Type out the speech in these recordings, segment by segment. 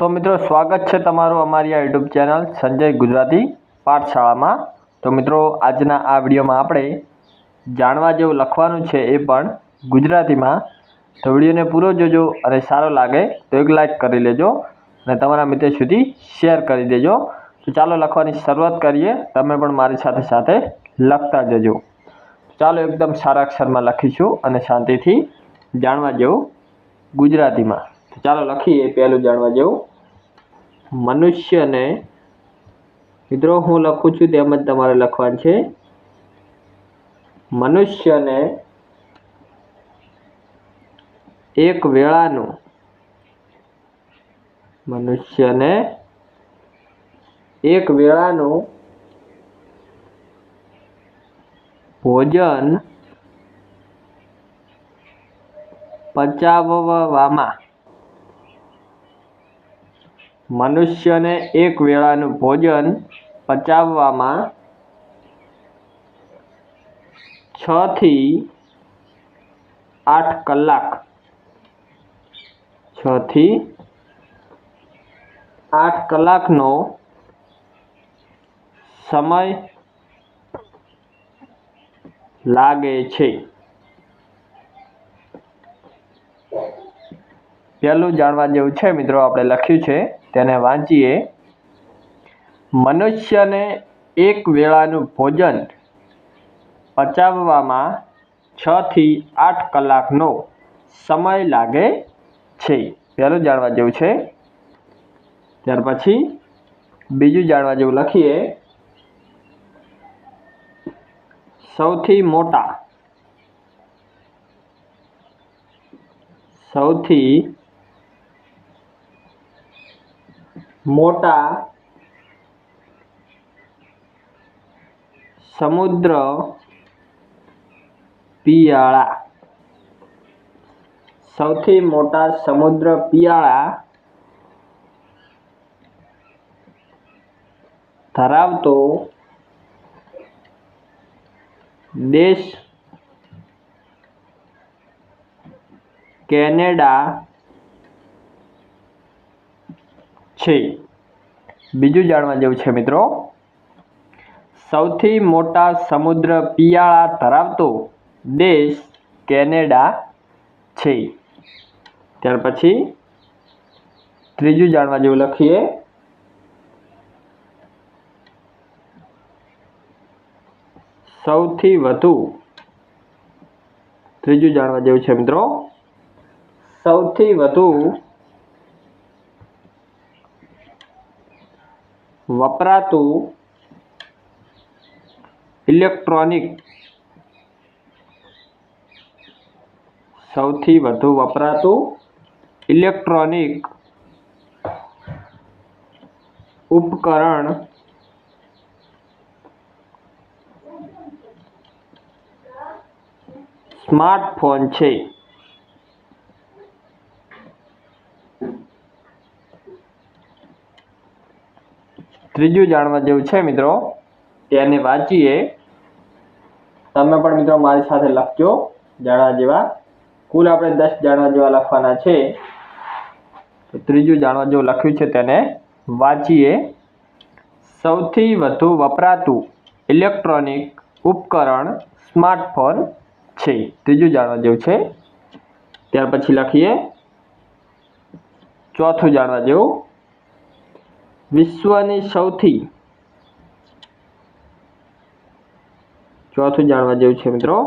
तो मित्रों स्वागत है तमारू अमारी आ यूट्यूब चैनल संजय गुजराती पाठशाला में। तो मित्रों आजना आ विडियो में आपणे जाणवा जेवुं लखवानुं छे ए पण गुजराती में। तो विडियो ने पूरो जोजो अने सारो लागे तो एक लाइक करी लेजो अने तमारा मित्र सुधी शेर करी देजो। तो चालो लखवानी शरूआत करीए, तमे पण मारी साथे साथे लखता जजो। चालो एकदम सारा अक्षर में लखीशुं अने शांतिथी जाणवा जेवुं गुजराती में। तो चालो लखीए। पहलू जाणवा जेवुं मनुष्य ने मित्रों हूँ लखुं छुं तेमज तमारे लखवानुं छे। मनुष्य ने एक वेळानुं, मनुष्य ने एक वेळानुं भोजन पचाववामां, मनुष्य ने एक वेळानुं भोजन पचाववामां 6 થી 8 કલાક, 6 થી 8 કલાકનો સમય લાગે છે। पहलू जाणवा जेवुं छे मित्रों आपणे लख्युं छे तेने वांचीए। मनुष्य ने एक वेळानुं भोजन पचाववामां 6 થી 8 કલાકનો समय लागे छे। पहलू जाणवा जेवुं छे। त्यार पछी बीजुं जाणवा जेवुं लखीए। सौथी मोटा, सौथी मोटा समुद्र पियाळा, सौथी मोटा समुद्र पियाळा धरावतो देश केनेडा छे। बीजू जाणवा जेवुं छे मित्रों। सौथी मोटा समुद्र पियाळा धरावतो देश केनेडा छे। त्यार पछी त्रीजू जाणवा जेवुं लखीए। सौथी वधु, त्रीजू जाणवा जेवुं छे मित्रों। सौथी वधु वपरातु इलेक्ट्रॉनिक, सौथी वधु वपरातु इलेक्ट्रॉनिक उपकरण स्मार्टफोन छे। त्रीजू जाणवा जेवुं छे मित्रों तेने वांचीए। तमे पण मित्रों मारी साथे लखजो जाणवा जेवा। कुल आपणे 10 जाणवा जेवा लखवाना छे। तो त्रीजू जाणवा जेवुं लख्युं छे तेने वांचीए। सौथी वधु वपरातु इलेक्ट्रॉनिक उपकरण स्मार्टफोन छे। त्रीजू जाणवा जेवुं छे। त्यार पछी लखीए। चौथुं जाणवा जेवुं विश्वनी सौथी, चौथुं जाणवा जेवुं छे मित्रों।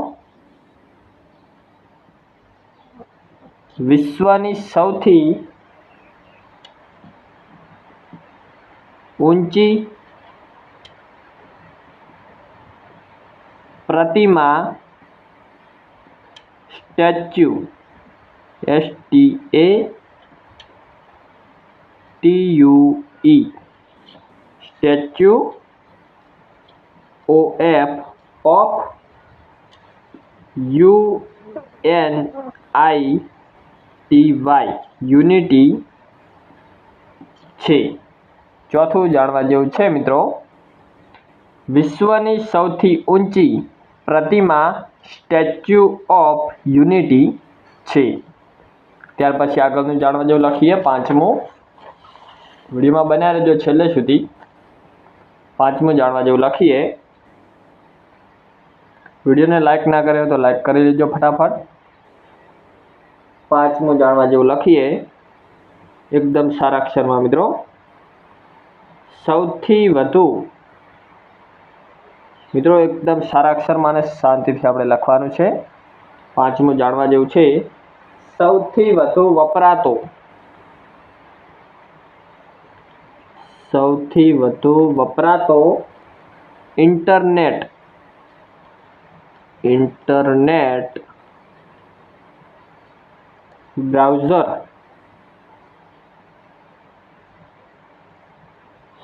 विश्वनी सौथी ऊंची प्रतिमा statue, STATUE, statue of unity छे। चौथुं जाणवा जेवुं छे मित्रों। विश्वनी सौथी ऊंची प्रतिमा स्टेच्यू ऑफ यूनिटी छे। त्यार पछी आगळनुं जाणवा जेवुं लखीए। 5मुं વિડીયોમાં બન્યા રહેજો છેલ્લે સુધી। પાંચમું જાણવા જેવું લખીએ। વિડીયોને લાઈક ના કર્યો તો લાઈક કરી લેજો ફટાફટ। પાંચમું જાણવા જેવું લખીએ એકદમ સારા અક્ષરમાં મિત્રો। સૌથી વધુ મિત્રો એકદમ સારા અક્ષરમાં અને શાંતિથી આપણે લખવાનું છે। પાંચમું જાણવા જેવું છે સૌથી વધુ વપરાતો, સૌથી વધુ વપરાતો ઇન્ટરનેટ, ઇન્ટરનેટ બ્રાઉઝર,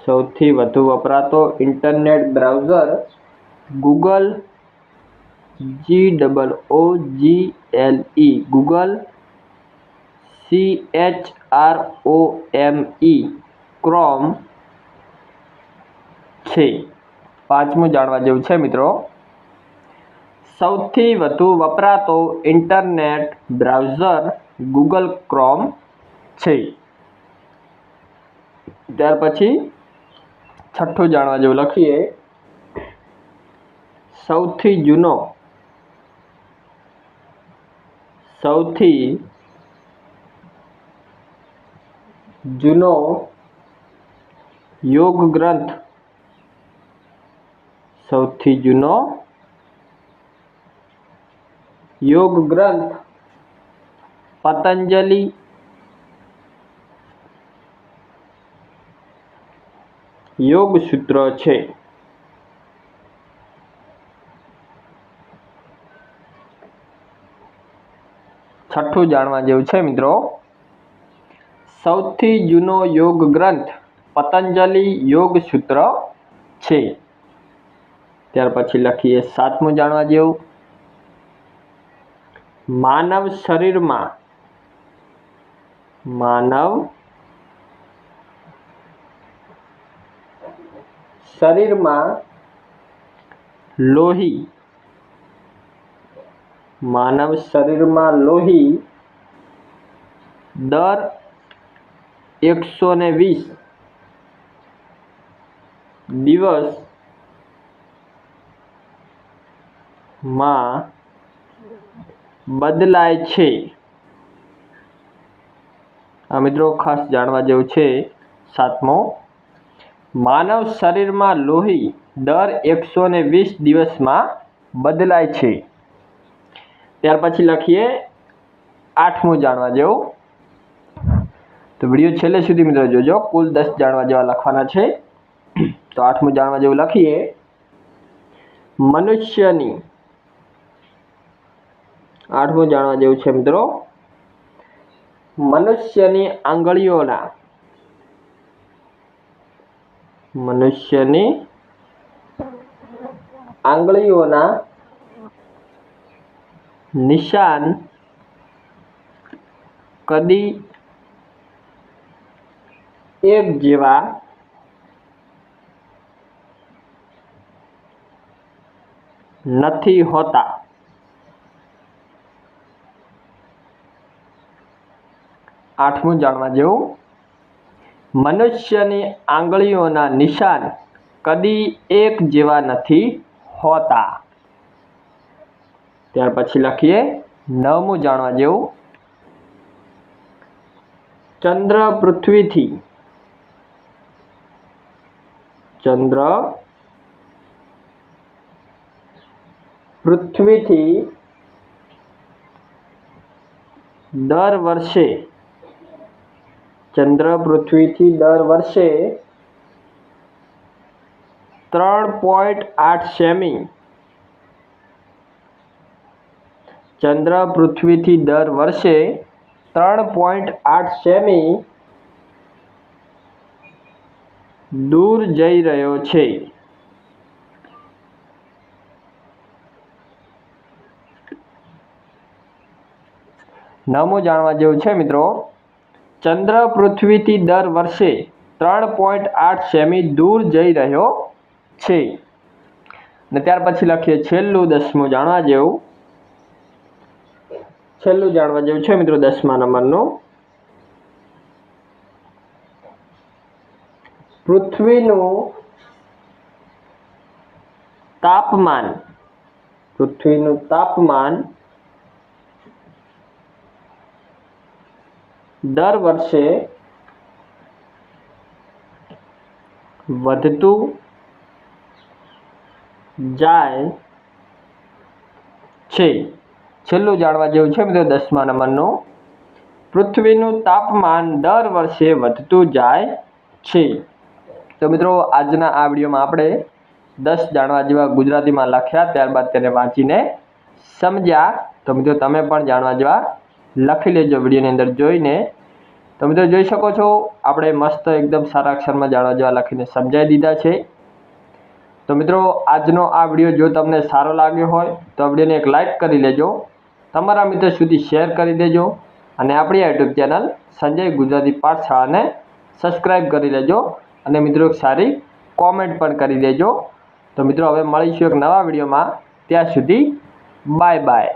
સૌથી વધુ વપરાતો internet browser Google, GOOGLE Google, CHROME chrome છે। પાંચમું જાણવા જેવું છે મિત્રો સૌથી વધુ વપરાતો ઇન્ટરનેટ બ્રાઉઝર ગૂગલ ક્રોમ છે। ત્યાર પછી છઠ્ઠું જાણવા જેવું લખીએ સૌથી જૂનો, સૌથી જૂનો યોગ ગ્રંથ, સૌથી જૂનો યોગ ગ્રંથ પતંજલિ યોગ સૂત્ર છે। છઠ્ઠું જાણવા જેવું છે મિત્રો સૌથી જૂનો યોગ ગ્રંથ પતંજલિ યોગ સૂત્ર છે। ત્યાર પછી લખીએ સાતમું જાણવા જેવું માનવ શરીરમાં, માનવ શરીરમાં લોહી, માનવ શરીરમાં લોહી દર 120 દિવસમાં બદલાય છે। આ મિત્રો ખાસ જાણવા જેવું છે। સાતમો માનવ શરીરમાં લોહી દર 120 દિવસમાં બદલાય છે। ત્યાર પછી લખીએ આઠમું જાણવા જેવું, તો વિડીયો છેલ્લે સુધી મિત્રો જોજો, કુલ 10 જાણવા જેવા લખવાના છે। તો આઠમું જાણવા જેવું લખીએ મનુષ્યની, આઠમું જાણવા જેવું છે મિત્રો મનુષ્યની આંગળીઓના, મનુષ્યની આંગળીઓના નિશાન કદી એક જેવા નથી હોતા। આઠમું જાણવા જેવું મનુષ્યની આંગળીઓના નિશાન કદી એક જેવા નથી હોતા। ત્યાર પછી લખીએ નવમું જાણવા જેવું ચંદ્ર પૃથ્વીથી, ચંદ્ર પૃથ્વીથી દર વર્ષે, ચંદ્ર પૃથ્વીથી દર વર્ષે 3.8 સેમી, ચંદ્ર પૃથ્વીથી દર વર્ષે 3.8 સેમી દૂર જઈ રહ્યો છે। નવમું જાણવા જેવું છે મિત્રો ચંદ્ર પૃથ્વીથી દર વર્ષે 3.8 સેમી દૂર જઈ રહ્યો છે। અને ત્યાર પછી લખીએ છેલ્લું 10મું જાણવા જેવું, છેલ્લું જાણવા જેવું છે મિત્રો 10મા નંબરનું પૃથ્વીનું તાપમાન દર વર્ષે વધતું જાય છે. છેલ્લું જાણવા જેવું છે મિત્રો 10મા નંબરનું. પૃથ્વીનું તાપમાન દર વર્ષે વધતું જાય છે. તો મિત્રો આજના આ વિડીયોમાં આપણે 10 જાણવા જેવા ગુજરાતીમાં લખ્યા, ત્યારબાદ તેને વાંચીને સમજ્યા. તો મિત્રો તમે પણ જાણવા જેવા લખી લેજો વિડીયોની અંદર જોઈને. તો મિત્રો જોઈ શકો છો આપણે મસ્ત એકદમ સારા અક્ષરમાં જાણવા જેવા લખીને સમજાવી દીધા છે. તો મિત્રો આજનો આ વિડીયો જો તમને સારો લાગ્યો હોય તો વિડીયોને એક લાઇક કરી લેજો, તમારા મિત્રો સુધી શેર કરી દેજો અને આપણી યુટ્યુબ ચેનલ સંજય ગુજરાતી પાઠશાળાને સબસ્ક્રાઈબ કરી લેજો અને મિત્રો એક સારી કોમેન્ટ પણ કરી દેજો. તો મિત્રો હવે મળીશું એક નવા વિડીયોમાં. ત્યાં સુધી બાય બાય.